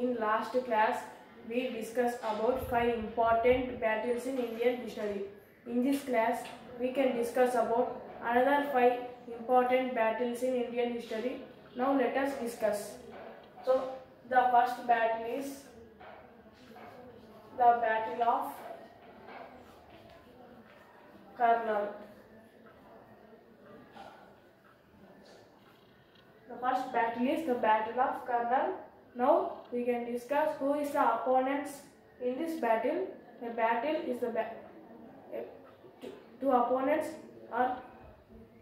In last class, we discussed about 5 important battles in Indian history. In this class, we can discuss about another 5 important battles in Indian history. Now let us discuss. So, the first battle is the Battle of Karnal. The first battle is the Battle of Karnal. Now we can discuss who is the opponents in this battle. The battle is two opponents are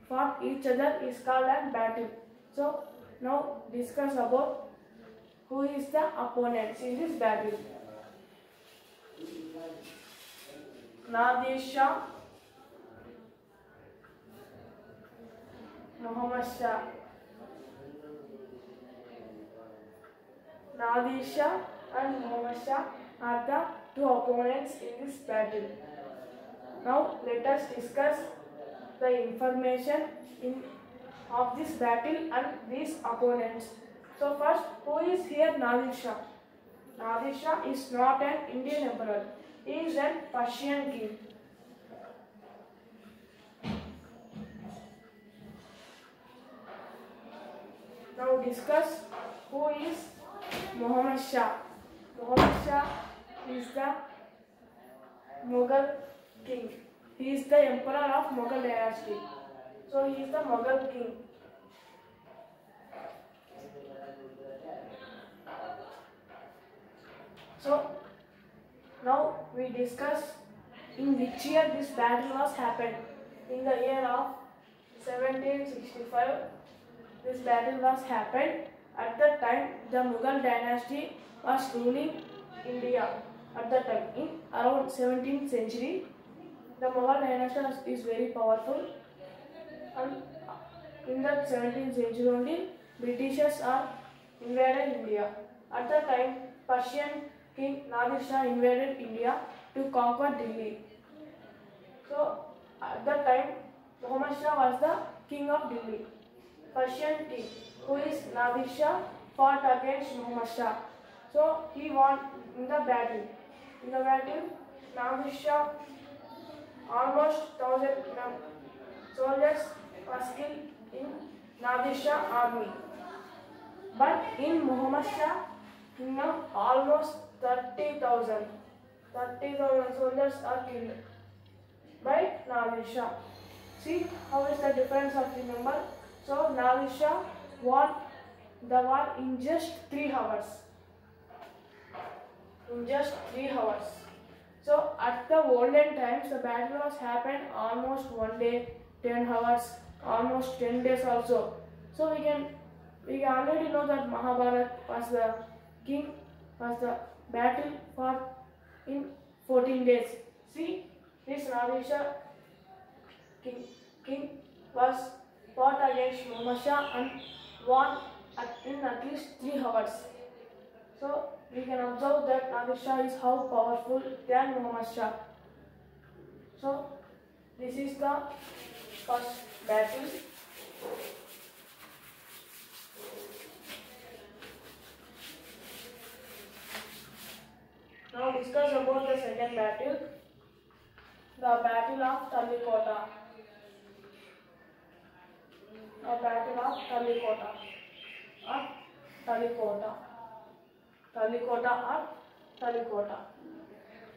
fought each other is called a battle. So now discuss about who is the opponents in this battle. Nadir Shah, Muhammad Shah. Nadir Shah and Muhammad Shah are the two opponents in this battle. Now let us discuss the information of this battle and these opponents. So first, who is here Nadir Shah? Nadir Shah is not an Indian emperor. He is a Persian king. Now discuss who is Muhammad Shah. Muhammad Shah is the Mughal king. He is the emperor of Mughal dynasty. So he is the Mughal king. So now we discuss in which year this battle was happened. In the year of 1765, this battle was happened. At that time, the Mughal dynasty was ruling India. At that time, in around 17th century, the Mughal dynasty is very powerful. And in that 17th century only, Britishers are invaded India. At that time, Persian King Nadir Shah invaded India to conquer Delhi. So at that time, Muhammad Shah was the king of Delhi. Persian king, who is Nadir Shah, fought against Muhammad Shah. So he won in the battle. In the battle, Nadir Shah almost 1,000 soldiers was killed in Nadir Shah army. But in Muhammad Shah kingdom, almost 30,000 soldiers are killed by Nadir Shah. See how is the difference of the number. So Nadir Shah won the war in just 3 hours. In just 3 hours. So at the olden times, the battle was happened almost 1 day, 10 hours, almost 10 days also. So we can already know that Mahabharata was the battle fought in 14 days. See, this Nadir Shah king was fought against Muhammad Shah and won in at least 3 hours. So we can observe that Nadir Shah is how powerful than Muhammad Shah. So this is the first battle. Now discuss about the second battle, the Battle of Talikota. The Battle of Talikota.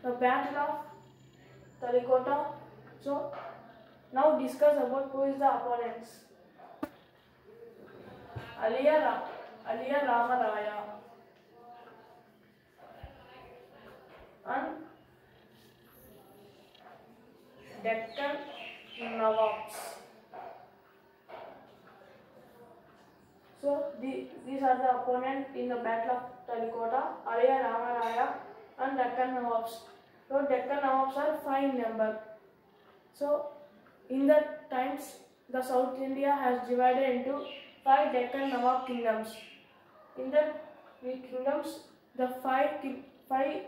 The Battle of Talikota. So now discuss about who is the opponents. Aliya Rama Raya and Deccan Nawabs. So these are the opponents in the Battle of Talikota, Aliya Rama Raya and Deccan Nawabs. So Deccan Nawabs are 5 in number. So in the times, the South India has divided into 5 Deccan Nawab kingdoms. In the kingdoms, the 5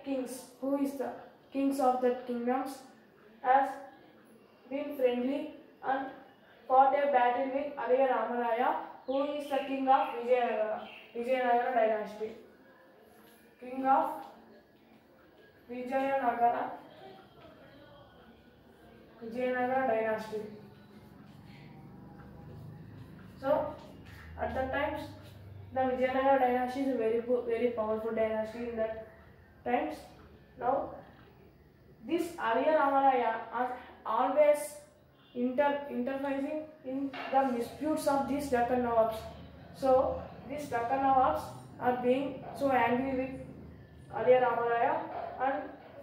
kings, who is the kings of the kingdoms, has been friendly and fought a battle with Aliya Rama Raya, who is the king of Vijayanagara dynasty. king of Vijayanagara dynasty. So at that times the Vijayanagara dynasty is a very powerful dynasty in that times. Now this Aliya Ramaraya are always interfacing in the disputes of these Deccan Nawabs. So these Deccan Nawabs are being so angry with Aliya Ramaraya and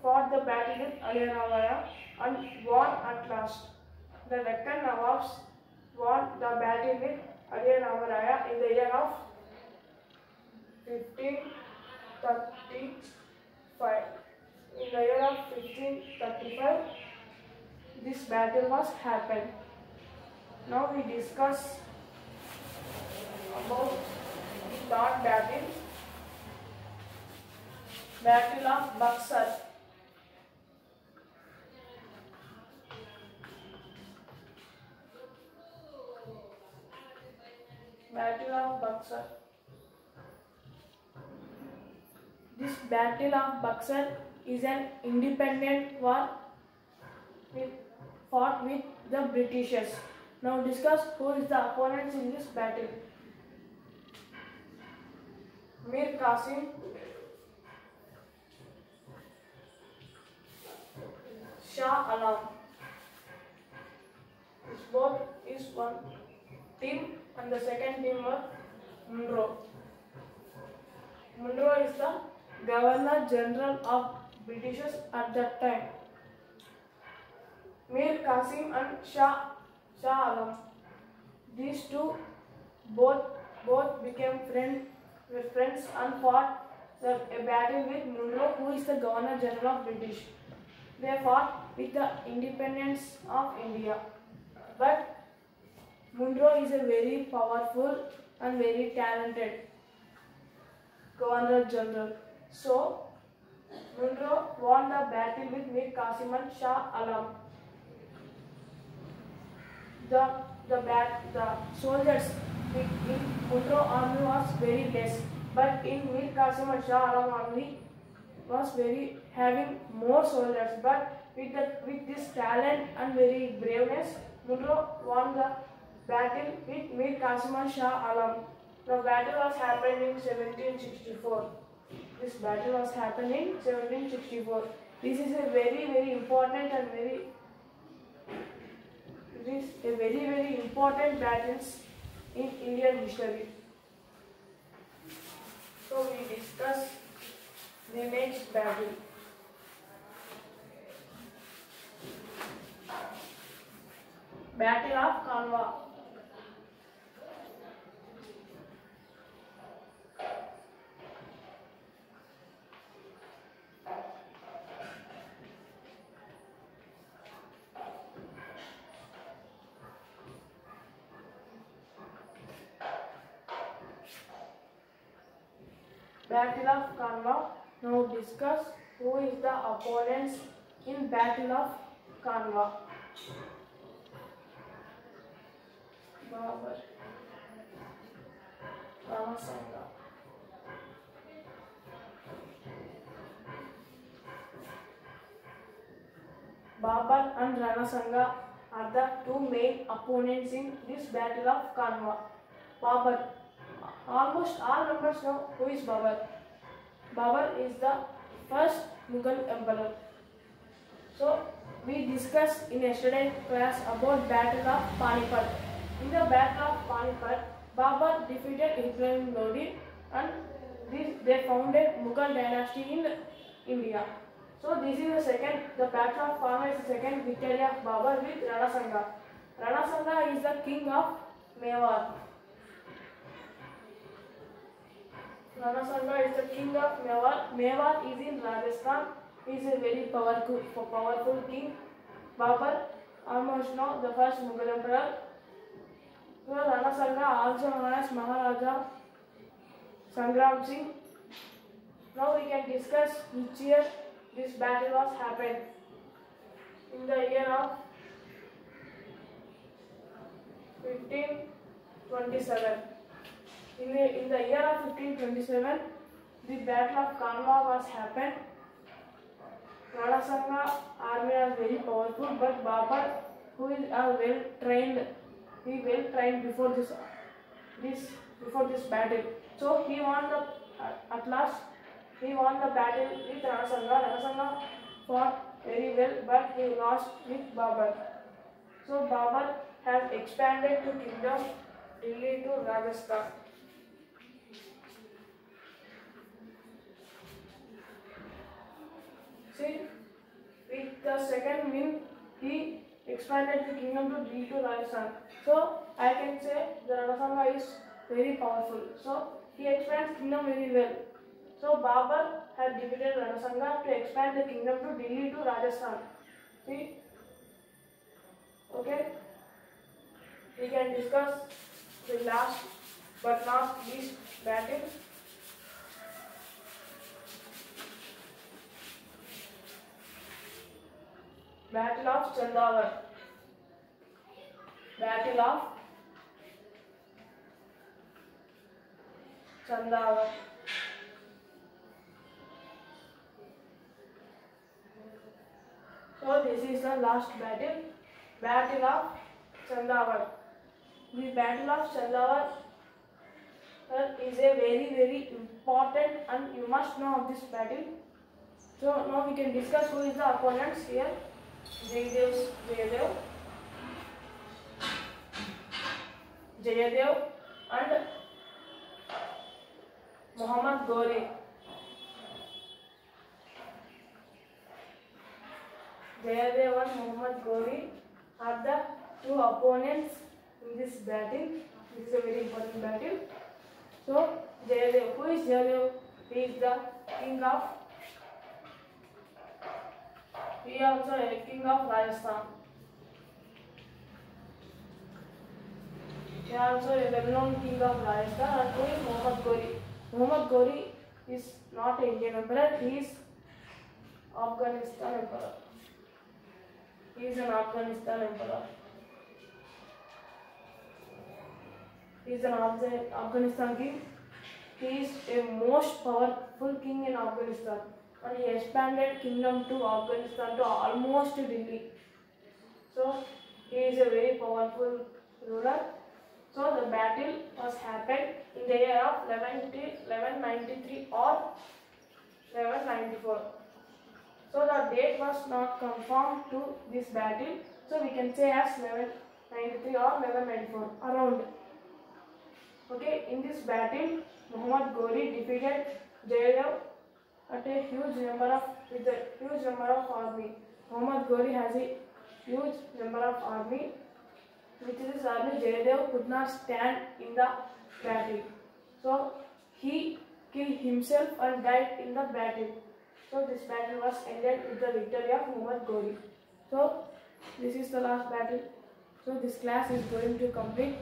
fought the battle with Aliya Ramaraya and won at last. The Deccan Nawabs won the battle with Aliya Ramaraya in the year of 1535. In the year of 1535, this battle was happened. Now we discuss about the third battle, Battle of Buxar. Battle of Buxar. This Battle of Buxar is an independent war fought with the Britishers. Now discuss who is the opponents in this battle. Mir Qasim, Shah Alam. This both is one team and the second team was Munro. Munro is the Governor General of Britishers at that time. Mir Qasim and Shah Alam. These two both became friends and fought a battle with Munro, who is the Governor General of British. They fought with the independence of India. But Munro is a very powerful and very talented Governor General. So Munro won the battle with Mir Qasim and Shah Alam. The soldiers in Munro army was very less, but in Mir Qasim and Shah Alam army was having more soldiers. But with this talent and very braveness, Munro won the battle with Mir Qasim and Shah Alam. The battle was happened in 1764. This battle was happened in 1764. This is a very important and very important battles in Indian history. So we discuss the next battle. Battle of Kanwa. Battle of Kanwa. Now discuss who is the opponents in Battle of Kanwa. Babur, Rana Sanga. Babur and Rana Sanga are the two main opponents in this Battle of Kanwa. Babur. Almost all members know who is Babur. Babur is the first Mughal emperor. So we discussed in yesterday's class about Battle of Panipat. In the Battle of Panipat, Babur defeated Ibrahim Lodi and they founded Mughal dynasty in India. So this is the Battle of Kanwa is the second victory of Babur with Rana Sanga. Rana Sanga is the king of Mewar. Rana Sanga is the king of Mewar. Mewar is in Rajasthan. He is a very powerful king. Babur, almost know the first Mughal emperor. So Rana Sanga, also known as Maharaja Sangram Singh. Now we can discuss which year this battle was happened. In the year of 1527. In the year of 1527, the Battle of Kanwa was happened. Ranasanga army was very powerful, but Babur, who is well trained, before this battle. So he won at last. He won the battle with Ranasanga. Ranasanga fought very well, but he lost with Babur. So Babur has expanded to kingdom Delhi to Rajasthan. See, with the second win, he expanded the kingdom to Delhi to Rajasthan. So I can say the Ranasanga is very powerful. So he expands kingdom very well. So Babur had defeated Ranasanga to expand the kingdom to Delhi to Rajasthan. See, okay. We can discuss the last but not least battle. Battle of Chandavar. Battle of Chandavar. So this is the last battle. Battle of Chandavar. The Battle of Chandavar is a very important, and you must know of this battle. So now we can discuss who is the opponents here. Jayadev and Muhammad Ghori. Jayadev and Muhammad Ghori are the two opponents in this battle. This is a very important battle. So Jayadev, who is Jayadev? He is the king of. He also a king of Rajasthan. He is also a well-known king of Rajasthan, and who is Muhammad Ghori. Muhammad Ghori is not an Indian emperor. He is Afghanistan emperor. He is an Afghanistan emperor. He is an Afghanistan king. He is a most powerful king in Afghanistan, and he expanded kingdom to Afghanistan to almost Delhi. So he is a very powerful ruler. So the battle was happened in the year of 1193 or 1194. So the date was not confirmed to this battle. So we can say as 1193 or 1194 around. Okay, in this battle, Muhammad Ghori defeated Jayadev with a huge number of army. Muhammad Ghori has a huge number of army. With this army, Jayadev could not stand in the battle. So he killed himself and died in the battle. So this battle was ended with the victory of Muhammad Ghori. So this is the last battle. So this class is going to complete.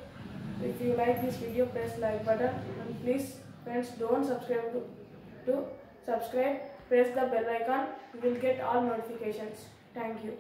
If you like this video, press like button, and please friends don't subscribe to subscribe. Press the bell icon. You will get all notifications. Thank you.